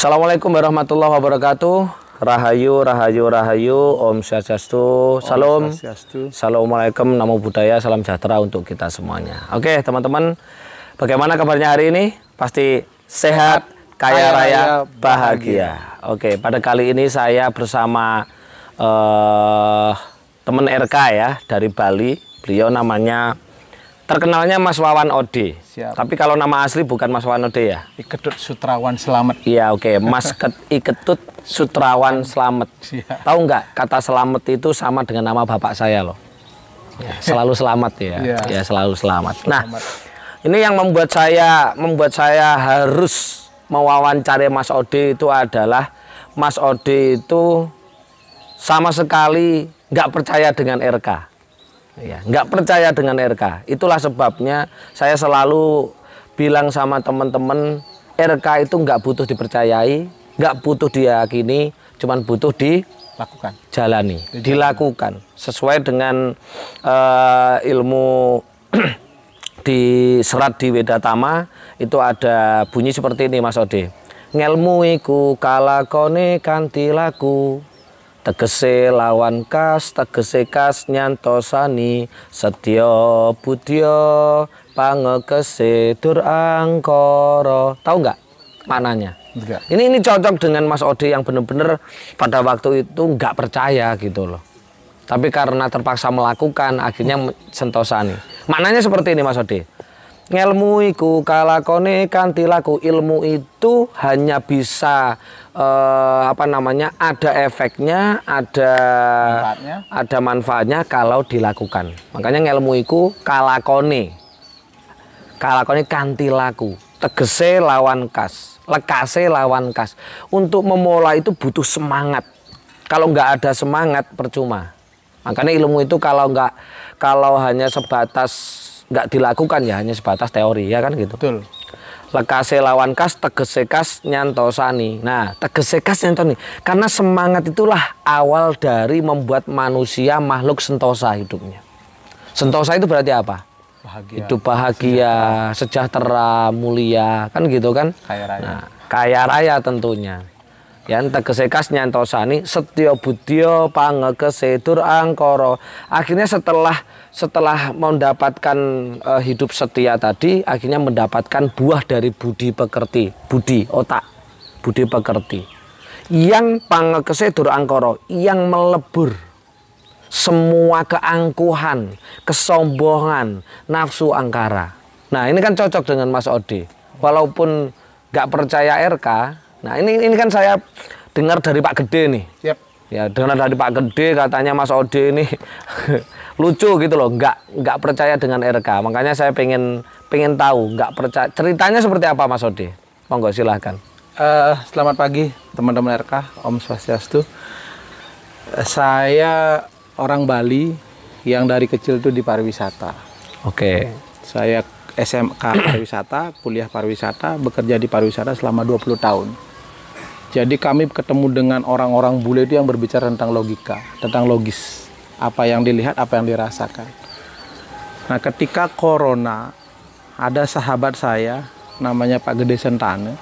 Assalamualaikum warahmatullahi wabarakatuh. Rahayu, rahayu, rahayu. Om Swastiastu. Salam. Assalamualaikum, namo buddhaya, salam sejahtera untuk kita semuanya. Oke, teman-teman, bagaimana kabarnya hari ini? Pasti sehat, kaya raya, bahagia. Oke, pada kali ini saya bersama teman RK ya dari Bali. Beliau namanya terkenalnya Mas Wawan Ode. Siap. Tapi kalau nama asli bukan Mas Wawan Ode ya? Iketut Sutrawan Slamet. Iya, oke. Mas Iketut Sutrawan Slamet. Tahu nggak kata selamat itu sama dengan nama bapak saya loh. Ya, selalu selamat ya. Ya, selalu selamat. Nah, ini yang membuat saya harus mewawancari Mas Ode itu adalah Mas Ode itu sama sekali nggak percaya dengan RK. Ya, nggak percaya dengan RK. Itulah sebabnya saya selalu bilang sama teman-teman, RK itu nggak butuh dipercayai, nggak butuh diyakini, cuman butuh dilakukan, jalani, dilakukan sesuai dengan ilmu di serat di Wedatama itu ada bunyi seperti ini, Mas Ode. Ngelmu iku kalakone kanthi laku, tegese lawan kas, tegese kas nyantosani, setya budya pangekese dur angkara. Tahu nggak maknanya? Enggak. Ini cocok dengan Mas Ode yang benar-benar pada waktu itu nggak percaya gitu loh. Tapi karena terpaksa melakukan, akhirnya sentosani. Maknanya seperti ini, Mas Ode. Ngelmu iku kalakone kanthi laku. Ilmu itu hanya bisa ada efeknya, ada manfaatnya kalau dilakukan. Makanya ngelmu iku kalakone kanthi laku, tegese lawan kas, lekase lawan kas. Untuk memulai itu butuh semangat. Kalau nggak ada semangat percuma. Makanya ilmu itu kalau hanya sebatas nggak dilakukan ya hanya sebatas teori ya kan gitu. Betul. Lekase lawan kas, tegese kas nyantosani. Nah, tegese kas nyantosani karena semangat itulah awal dari membuat manusia makhluk sentosa hidupnya. Sentosa itu berarti apa? Bahagia. Hidup bahagia, sejahtera, mulia, kan gitu kan? Kaya raya. Nah, kaya raya tentunya. Ya, tegese kas nyantosani, setya budya pangekese dur angkara. Akhirnya setelah mendapatkan hidup setia tadi, akhirnya mendapatkan buah dari budi pekerti, budi otak, budi pekerti. Yang pangekese dur angkara, yang melebur semua keangkuhan, kesombongan, nafsu angkara. Nah, ini kan cocok dengan Mas Ode. Walaupun nggak percaya RK, nah ini kan saya dengar dari Pak Gede nih. Yep. Ya, dengar dari Pak Gede katanya Mas Ode ini lucu gitu loh, nggak percaya dengan RK. Makanya saya pengen tahu, nggak percaya. Ceritanya seperti apa Mas Ode? Monggo silahkan. Selamat pagi teman-teman RK, Om Swastiastu. Saya orang Bali yang dari kecil tuh di pariwisata. Oke. Saya SMK pariwisata, kuliah pariwisata, bekerja di pariwisata selama 20 tahun. Jadi kami ketemu dengan orang-orang bule itu yang berbicara tentang logika, tentang logis. Apa yang dilihat, apa yang dirasakan. Nah, ketika corona, ada sahabat saya, namanya Pak Gede Sentane,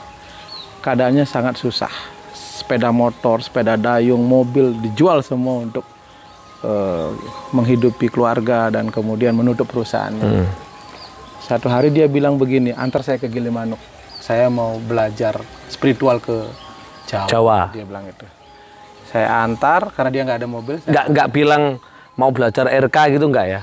keadaannya sangat susah. Sepeda motor, sepeda dayung, mobil dijual semua untuk menghidupi keluarga dan kemudian menutup perusahaannya. Satu hari dia bilang begini, antar saya ke Gilimanuk. Saya mau belajar spiritual ke Jawa. Dia bilang itu. Saya antar karena dia nggak ada mobil. Nggak bilang mau belajar RK gitu nggak ya?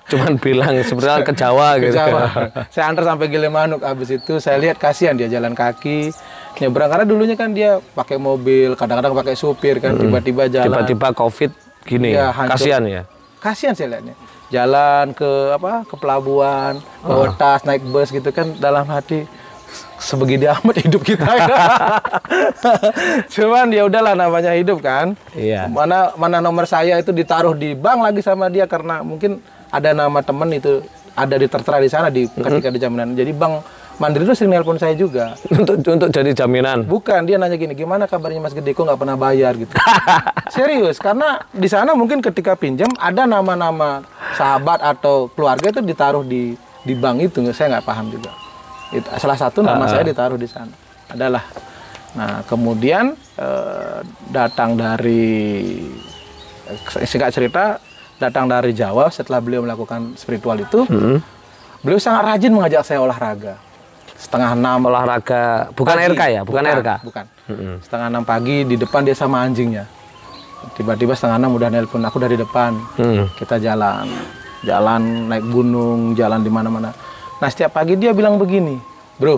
Cuman bilang sebenarnya ke Jawa gitu. Jawa. Saya antar sampai Gilimanuk. Habis itu saya lihat kasihan dia jalan kaki nyebrang karena dulunya kan dia pakai mobil, kadang-kadang pakai supir kan, tiba-tiba jalan. Tiba-tiba COVID gini. Ya, kasihan ya. Kasihan saya lihatnya. Jalan ke pelabuhan, bawa tas, naik bus gitu kan, dalam hati sebegini amat hidup kita. Cuman ya udahlah, namanya hidup kan. Iya. Mana nomor saya itu ditaruh di bank lagi sama dia karena mungkin ada nama teman itu ada tertera di sana ketika di jaminan. Jadi Bank Mandiri itu sering nelpon saya juga. Untuk jadi jaminan? Bukan, dia nanya gini, gimana kabarnya Mas Gede, kok nggak pernah bayar gitu. Serius, karena di sana mungkin ketika pinjam ada nama-nama sahabat atau keluarga itu ditaruh di bank itu, saya nggak paham juga. Salah satu nama saya ditaruh di sana adalah Nah, kemudian datang dari, singkat cerita, datang dari Jawa setelah beliau melakukan spiritual itu, beliau sangat rajin mengajak saya olahraga. 5:30 olahraga, bukan pagi. RK ya? Bukan RK? Bukan. 5:30 pagi di depan dia sama anjingnya. Tiba-tiba 5:30 udah nelpon aku dari depan. Kita jalan naik gunung, jalan di mana-mana. Nah, setiap pagi dia bilang begini, bro,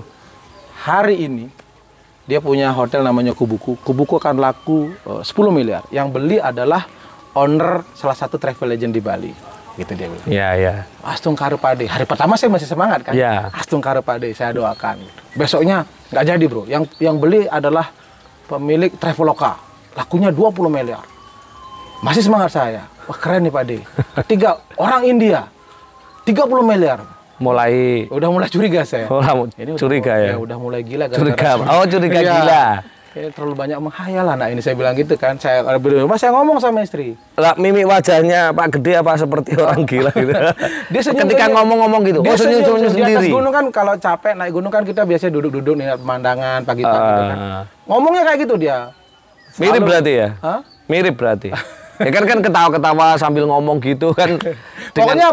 hari ini dia punya hotel namanya Kubuku. Kubuku akan laku 10 miliar. Yang beli adalah owner salah satu travel agent di Bali. Gitu dia bilang. Iya, iya. Astung Karepade. Hari pertama saya masih semangat kan. Iya. Astung Karepade, saya doakan. Besoknya nggak jadi, bro. Yang beli adalah pemilik Traveloka. Lakunya 20 miliar. Masih semangat saya. Wah, keren nih Pak De. Ketiga, orang India. 30 miliar. Udah mulai curiga saya. Ini curiga ya. Udah mulai gila. Curiga. Curiga gila. Kayaknya terlalu banyak menghayal anak ini, saya bilang gitu kan. Saya di rumah saya ngomong sama istri. Lah, mimik wajahnya Pak Gede apa seperti orang gila gitu. Dia ketika ngomong-ngomong gitu. Dia senyum sendiri. Di atas gunung kan, kalau capek naik gunung kan kita biasanya duduk-duduk nih pemandangan pagi-pagi gitu kan. Ngomongnya kayak gitu dia. Mirip berarti ya? Hah? Mirip berarti. Ya kan ketawa-ketawa sambil ngomong gitu kan.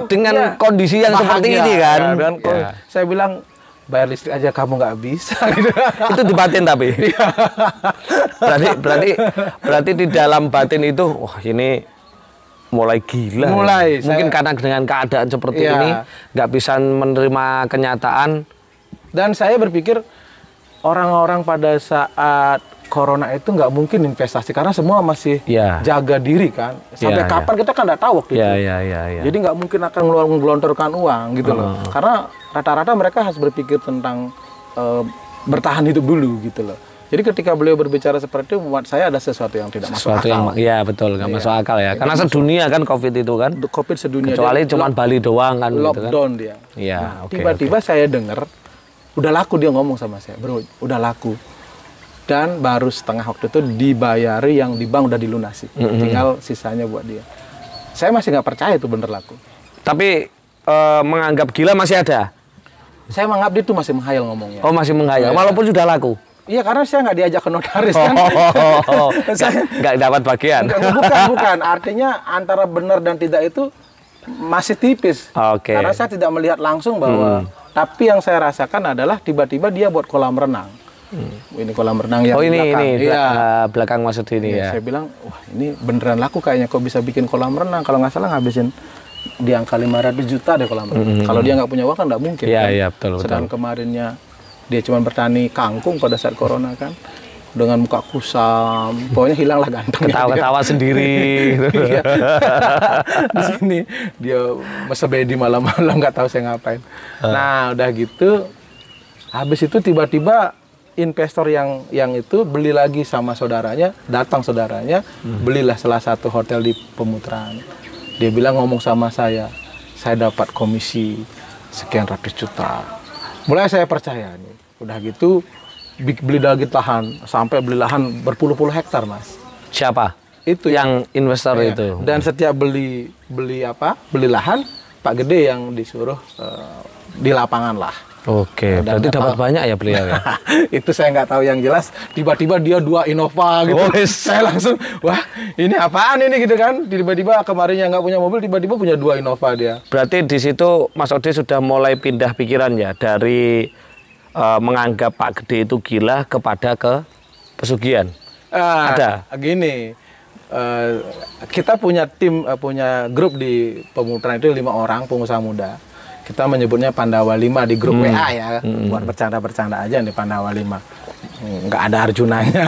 Dengan kondisi yang seperti ini kan. Saya bilang, bayar listrik aja kamu nggak bisa gitu. Itu di batin tapi. berarti di dalam batin itu, wah ini mulai gila. Mungkin karena dengan keadaan seperti ini nggak bisa menerima kenyataan. Dan saya berpikir orang-orang pada saat corona itu nggak mungkin investasi karena semua masih jaga diri kan. Sampai kapan kita kan nggak tahu waktu itu. Jadi nggak mungkin akan menggelontorkan uang gitu loh. Karena rata-rata mereka harus berpikir tentang bertahan hidup dulu gitu loh. Jadi ketika beliau berbicara seperti itu, buat saya ada sesuatu yang tidak masuk akal. Iya betul, nggak masuk akal ya. Karena sedunia kan COVID itu kan. COVID sedunia. Kecuali cuma Bali doang kan. Lockdown gitu kan. Dia. Tiba-tiba saya dengar, udah laku dia ngomong sama saya, bro, udah laku. Dan baru setengah waktu itu dibayari yang di bank udah dilunasi. Tinggal sisanya buat dia. Saya masih nggak percaya itu bener laku. Tapi menganggap gila masih ada? Saya menganggap dia itu masih menghayal ngomongnya. Oh, masih menghayal, walaupun sudah laku? Iya, karena saya nggak diajak ke notaris kan. Saya nggak dapat bagian? Bukan. Artinya antara benar dan tidak itu masih tipis. Karena saya tidak melihat langsung bahwa... Tapi yang saya rasakan adalah tiba-tiba dia buat kolam renang. Ini kolam renang yang belakang maksud ini ya. Saya bilang, wah ini beneran laku kayaknya, kok bisa bikin kolam renang. Kalau nggak salah ngabisin di angka 500 juta deh kolam renang. Kalau dia nggak punya uang kan nggak mungkin. Iya, betul. Sedang kemarinnya dia cuma bertani kangkung pada saat corona kan. Dengan muka kusam, pokoknya hilanglah ganteng. Ketawa-ketawa sendiri. Di sini dia mesebedi malam-malam nggak tahu saya ngapain. Nah udah gitu, habis itu tiba-tiba investor yang itu beli lagi sama saudaranya, datang saudaranya, belilah salah satu hotel di Pemutaran. Dia bilang ngomong sama saya dapat komisi sekian ratus juta. Mulai saya percaya nih, udah gitu. Beli lagi lahan, sampai beli lahan berpuluh-puluh hektar, Mas. Siapa? Itu yang investor itu. Dan setiap beli lahan, Pak Gede yang disuruh di lapangan lah. Oke, berarti dapat banyak ya beliau ya? Itu saya nggak tahu, yang jelas tiba-tiba dia 2 Innova gitu. Saya langsung, wah ini apaan ini gitu kan. Tiba-tiba kemarin yang nggak punya mobil, tiba-tiba punya 2 Innova dia. Berarti di situ Mas Ode sudah mulai pindah pikiran ya, dari menganggap Pak Gede itu gila kepada ke pesugihan. Ada gini, kita punya tim, punya grup di Pemutaran itu 5 orang pengusaha muda. Kita menyebutnya Pandawa 5 di grup WA ya, buat bercanda-bercanda aja nih Pandawa 5. Nggak ada Arjunanya.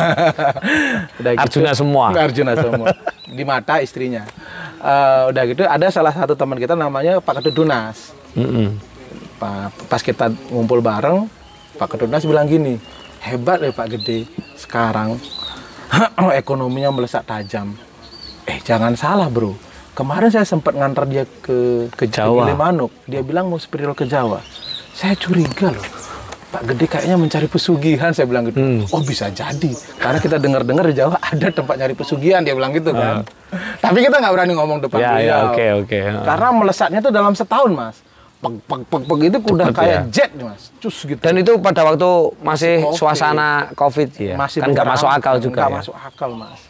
Udah Arjuna gitu, semua. Arjuna semua. Di mata istrinya. Udah gitu ada salah satu teman kita namanya Pak Ketudunas. Pas kita ngumpul bareng, Pak Ketudunas bilang gini, hebat ya Pak Gede, sekarang ekonominya melesat tajam. Jangan salah bro, kemarin saya sempat ngantar dia ke Jawa, Gilimanuk. Dia bilang mau spiritual ke Jawa. Saya curiga loh, Pak Gede kayaknya mencari pesugihan, saya bilang gitu. Oh bisa jadi, karena kita dengar-dengar di Jawa ada tempat nyari pesugihan, dia bilang gitu kan. Tapi kita nggak berani ngomong depan beliau. Oke. Karena melesatnya itu dalam setahun, Mas. peg itu udah kayak jet Mas, cus gitu. Dan itu pada waktu masih suasana COVID ya, masih kan nggak masuk akal juga. Nggak masuk akal Mas.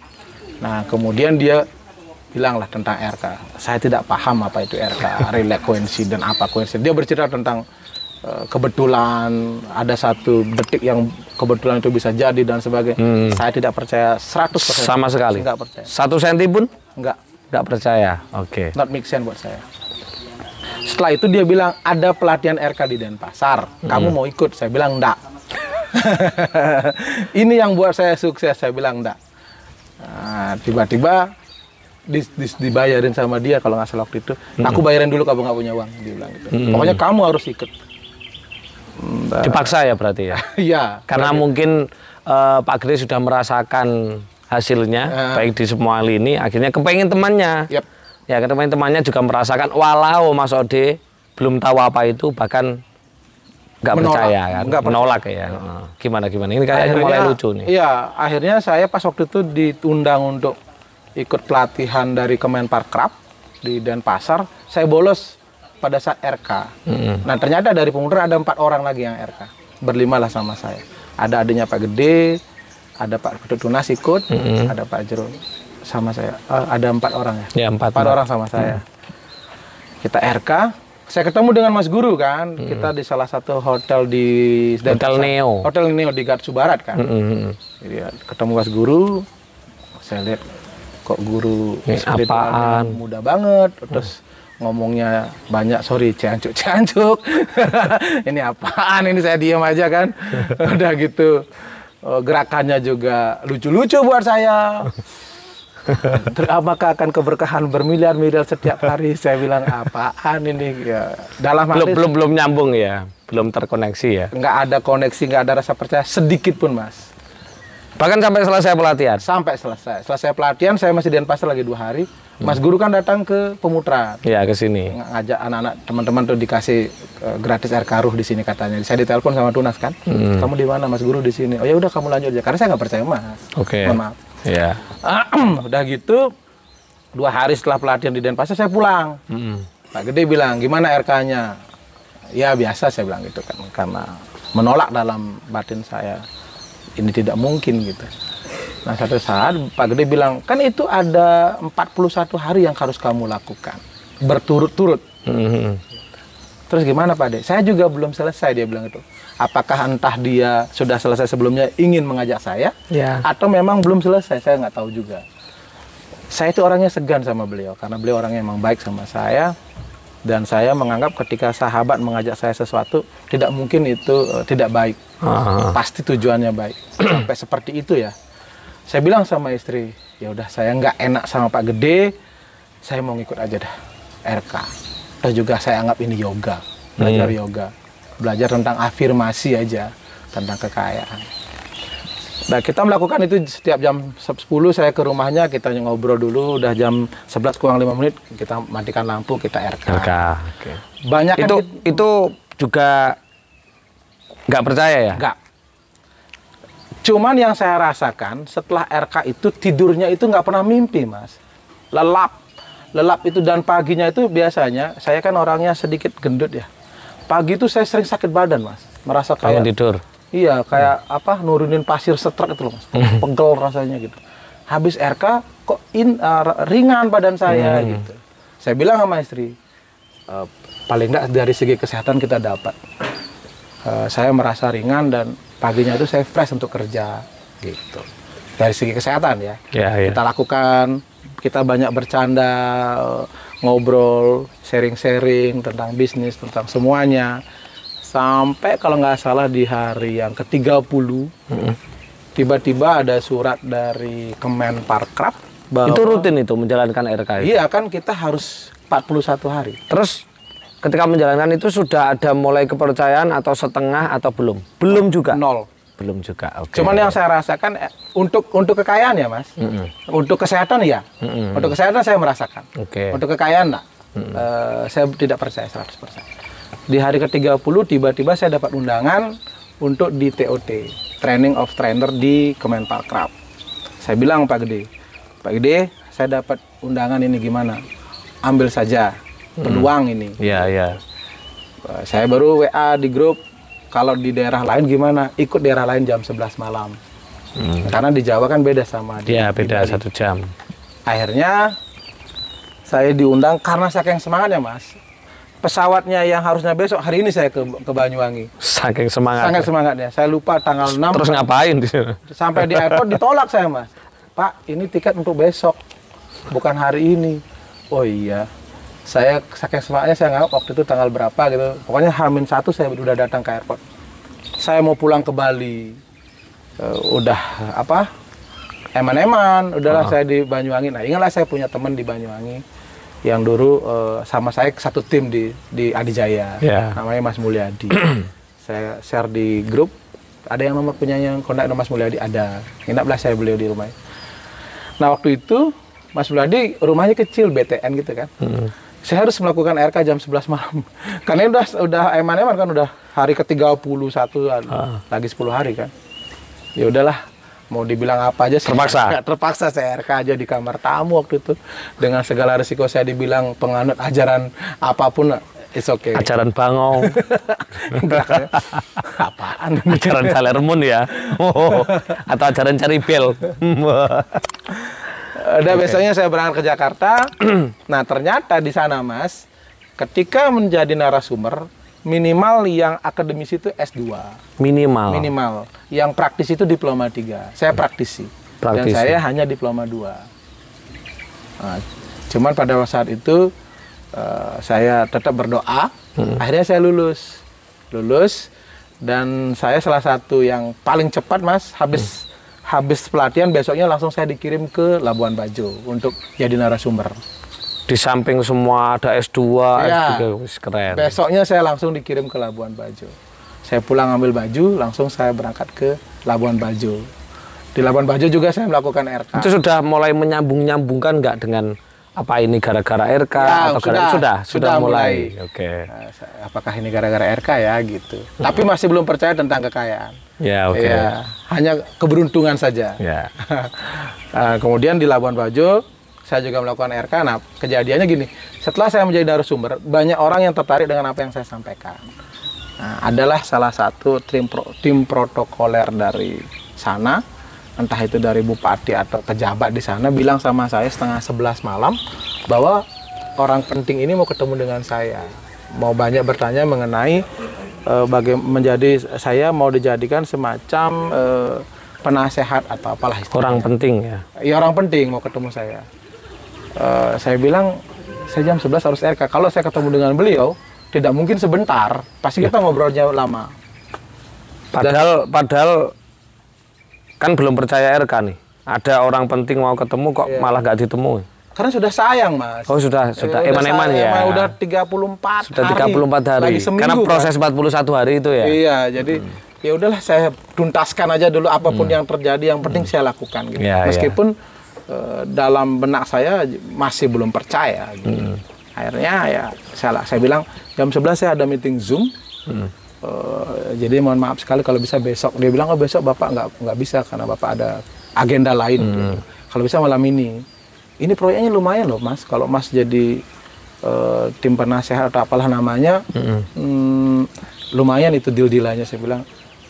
Nah kemudian dia bilanglah tentang RK. Saya tidak paham apa itu RK, relay coincidence apa coincidence. Dia bercerita tentang kebetulan, ada satu detik yang kebetulan itu bisa jadi dan sebagainya. Saya tidak percaya 100%. Sama sekali. Nggak percaya. 1 senti pun? Nggak percaya. Oke. Not make sense buat saya. Setelah itu dia bilang ada pelatihan RK di Denpasar. Kamu mau ikut? Saya bilang enggak. Ini yang buat saya sukses. Saya bilang enggak. Nah, tiba-tiba dibayarin sama dia kalau nggak salah waktu itu. Aku bayarin dulu, kamu nggak punya uang. Dia bilang gitu. Pokoknya kamu harus ikut. Dipaksa ya berarti ya? Iya. Karena mungkin Pak Gede sudah merasakan hasilnya, baik di semua lini, akhirnya kepengen temannya. Yep. Ya, kepengen temannya juga merasakan, walau Mas Ode belum tahu apa itu, bahkan nggak percaya kan, menolak ya. Gimana? Ini kayaknya mulai lucu nih. Iya, akhirnya saya pas waktu itu diundang untuk ikut pelatihan dari Kemenparkrab di Denpasar. Saya bolos pada saat RK. Nah ternyata dari pemuda ada 4 orang lagi yang RK. Berlima lah sama saya. Ada adiknya Pak Gede, ada Pak Ketut Tunas ikut, ada Pak Jero sama saya. Ada 4 orang ya. 4 orang sama saya. Kita RK. Saya ketemu dengan Mas Guru kan. Kita di salah satu hotel di Hotel Neo. Hotel Neo di Garsu Barat kan. Jadi ketemu Mas Guru. Saya lihat kok guru apaan muda banget, terus ngomongnya banyak, sorry, ciancuk. Ini apaan, ini saya diam aja kan. Udah gitu, gerakannya juga lucu-lucu buat saya. Apakah akan keberkahan bermiliar-miliar setiap hari? Saya bilang apaan ini ya. Dalam hati belum nyambung ya, belum terkoneksi ya. Nggak ada koneksi, nggak ada rasa percaya sedikit pun Mas. Bahkan sampai selesai pelatihan? Sampai selesai. Selesai pelatihan, saya masih di Denpasar lagi 2 hari. Mas Guru kan datang ke Pemutra. Iya, ke sini. Ngajak anak-anak, teman-teman tuh dikasih gratis air karuh di sini katanya. Saya ditelepon sama Tunas kan. Kamu di mana? Mas Guru di sini. Oh ya udah, kamu lanjut aja. Karena saya nggak percaya Mas. Oke. Mohon maaf. Iya. Udah gitu, 2 hari setelah pelatihan di Denpasar, saya pulang. Pak Gede bilang, gimana RK-nya? Ya biasa, saya bilang gitu kan. Karena menolak dalam batin saya. Ini tidak mungkin gitu. Nah satu saat Pak Gede bilang, kan itu ada 41 hari yang harus kamu lakukan berturut-turut. Terus gimana Pak De? Saya juga belum selesai, dia bilang itu. Apakah entah dia sudah selesai sebelumnya ingin mengajak saya, atau memang belum selesai, saya nggak tahu juga. Saya itu orangnya segan sama beliau, karena beliau orangnya emang baik sama saya. Dan saya menganggap ketika sahabat mengajak saya sesuatu, tidak mungkin itu tidak baik. Pasti tujuannya baik. Sampai seperti itu ya. Saya bilang sama istri, ya udah saya nggak enak sama Pak Gede, saya mau ngikut aja dah RK. Dan juga saya anggap ini yoga, belajar yoga. Belajar tentang afirmasi aja, tentang kekayaan. Nah kita melakukan itu setiap jam 10 saya ke rumahnya, kita ngobrol dulu, udah jam 11 kurang 5 menit, kita matikan lampu, kita RK. Okay. Banyak itu juga nggak percaya ya? Nggak. Cuman yang saya rasakan setelah RK itu tidurnya itu nggak pernah mimpi Mas. Lelap itu, dan paginya itu biasanya, saya kan orangnya sedikit gendut ya. Pagi itu saya sering sakit badan Mas, merasa kayak tidur. Iya, kayak apa, nurunin pasir setrek itu loh Mas, pegel rasanya gitu. Habis RK kok ringan badan saya gitu. Saya bilang sama istri, paling nggak dari segi kesehatan kita dapat. Saya merasa ringan dan paginya itu saya fresh untuk kerja gitu. Dari segi kesehatan ya. Kita lakukan, kita banyak bercanda, ngobrol, sharing-sharing tentang bisnis, tentang semuanya. Sampai kalau nggak salah di hari yang ke-30, tiba-tiba ada surat dari Kemenparkrab. Itu rutin itu, menjalankan RK itu? Iya kan, kita harus 41 hari. Terus ketika menjalankan itu sudah ada mulai kepercayaan atau setengah atau belum? Belum juga? Nol. Belum juga, oke. Cuman yang saya rasakan, untuk kekayaan ya Mas, untuk kesehatan ya, untuk kesehatan saya merasakan. Untuk kekayaan enggak, saya tidak percaya 100%. Di hari ke-30 tiba-tiba saya dapat undangan untuk di TOT, Training of Trainer di Kemenparkrab. Saya bilang Pak Gede, saya dapat undangan ini, gimana? Ambil saja peluang ini. Iya. Saya baru WA di grup, kalau di daerah lain gimana? Ikut daerah lain jam 11 malam. Karena di Jawa kan beda sama di Iya, beda di 1 jam. Akhirnya saya diundang karena saking semangatnya, Mas. Pesawatnya yang harusnya besok, hari ini saya ke Banyuwangi. Saking semangat. Sangat semangatnya. Saya lupa tanggal 6. Terus ngapain di sana? Sampai di airport ditolak saya, Mas. Pak, ini tiket untuk besok, bukan hari ini. Oh iya. Saya saking semangatnya, saya nggak waktu itu tanggal berapa gitu. Pokoknya H-1 saya udah datang ke airport. Saya mau pulang ke Bali. Udah apa? Eman-eman. Udahlah saya di Banyuwangi. Nah, ingatlah saya punya teman di Banyuwangi yang dulu sama saya satu tim di Adijaya. Namanya Mas Mulyadi. Saya share di grup. Ada yang nomor punya yang kontak Mas Mulyadi, ada. Ingatlah saya beliau di rumah. Nah, waktu itu Mas Mulyadi rumahnya kecil, BTN gitu kan. Saya harus melakukan RK jam 11 malam. Karena udah eman-eman kan, udah hari ke-31 lagi 10 hari kan. Ya udahlah, mau dibilang apa aja terpaksa saya RK aja di kamar tamu waktu itu. Dengan segala risiko saya dibilang penganut ajaran apapun, it's okay. Ajaran bangong. Apaan? Ajaran Salermun ya. Atau ajaran cari bel. Udah besoknya saya berangkat ke Jakarta. Nah, ternyata di sana, Mas, ketika menjadi narasumber, minimal yang akademisi itu S2. Minimal. Yang praktis itu diploma 3. Saya praktisi. Dan saya hanya diploma 2. Nah, cuman pada saat itu saya tetap berdoa. Akhirnya saya lulus. Dan saya salah satu yang paling cepat, Mas, habis pelatihan besoknya langsung saya dikirim ke Labuan Bajo untuk jadi narasumber. Di samping semua ada S2, ya, S3, keren. Besoknya saya langsung dikirim ke Labuan Bajo. Saya pulang ambil baju, langsung saya berangkat ke Labuan Bajo. Di Labuan Bajo juga saya melakukan RK. Itu sudah mulai menyambung-nyambungkan nggak dengan apa ini gara-gara RK atau sudah mulai. Oke. Apakah ini gara-gara RK ya gitu. Tapi masih belum percaya tentang kekayaan. Ya, oke. Ya, hanya keberuntungan saja. Ya. Kemudian di Labuan Bajo saya juga melakukan RK. Nah, kejadiannya gini, setelah saya menjadi narasumber, banyak orang yang tertarik dengan apa yang saya sampaikan. Nah, adalah salah satu tim protokoler dari sana, entah itu dari bupati atau pejabat di sana, bilang sama saya setengah 11 malam bahwa orang penting ini mau ketemu dengan saya, mau banyak bertanya mengenai saya mau dijadikan semacam penasehat atau apalah istilahnya. Orang penting ya? Iya, orang penting mau ketemu saya. Saya bilang, saya jam 11 harus RK. Kalau saya ketemu dengan beliau, tidak mungkin sebentar. Pasti kita ngobrolnya lama. Padahal kan belum percaya RK nih. Ada orang penting mau ketemu kok malah nggak ditemui. Karena sudah sayang, Mas. Oh, sudah eman-eman ya. Udah 34 sudah hari. 34 hari. Lagi seminggu, karena proses 41 hari itu ya. Iya, jadi ya udahlah saya tuntaskan aja dulu apapun yang terjadi, yang penting saya lakukan gitu. Meskipun dalam benak saya masih belum percaya gitu. Akhirnya ya saya bilang jam 11 saya ada meeting Zoom. Jadi mohon maaf sekali kalau bisa besok. Dia bilang, oh besok Bapak nggak bisa karena Bapak ada agenda lain gitu. Kalau bisa malam ini. Ini proyeknya lumayan loh, Mas. Kalau Mas jadi tim penasehat atau apalah namanya, lumayan itu deal-dealannya. Saya bilang,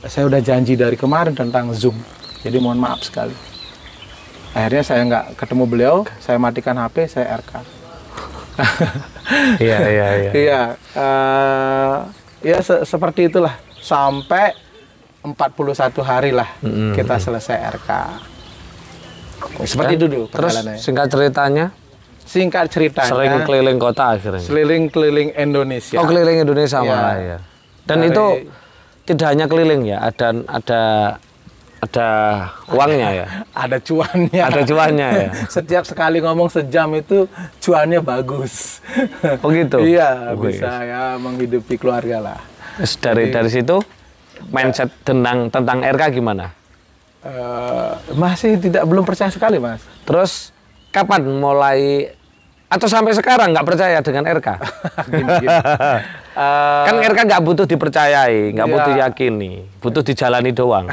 saya udah janji dari kemarin tentang Zoom. Jadi mohon maaf sekali. Akhirnya saya nggak ketemu beliau, saya matikan HP, saya RK. Iya. Ya seperti itulah. Sampai 41 hari lah kita selesai RK. Seperti itu dulu perjalanannya. Terus singkat ceritanya? Singkat ceritanya. Sering keliling kota akhirnya? Keliling Indonesia. Oh, keliling Indonesia malah ya. Dan itu tidak hanya keliling ya, ada uangnya ya? Ada cuannya. Ada cuannya ya? Setiap sekali ngomong sejam itu cuannya bagus. Oh gitu? Iya, bisa ya menghidupi keluarga lah. Dari situ mindset tentang RK gimana? Masih belum percaya sekali, Mas. Terus kapan mulai atau sampai sekarang nggak percaya dengan RK? Gini. Kan RK nggak butuh dipercayai, nggak butuh yakini, butuh dijalani doang.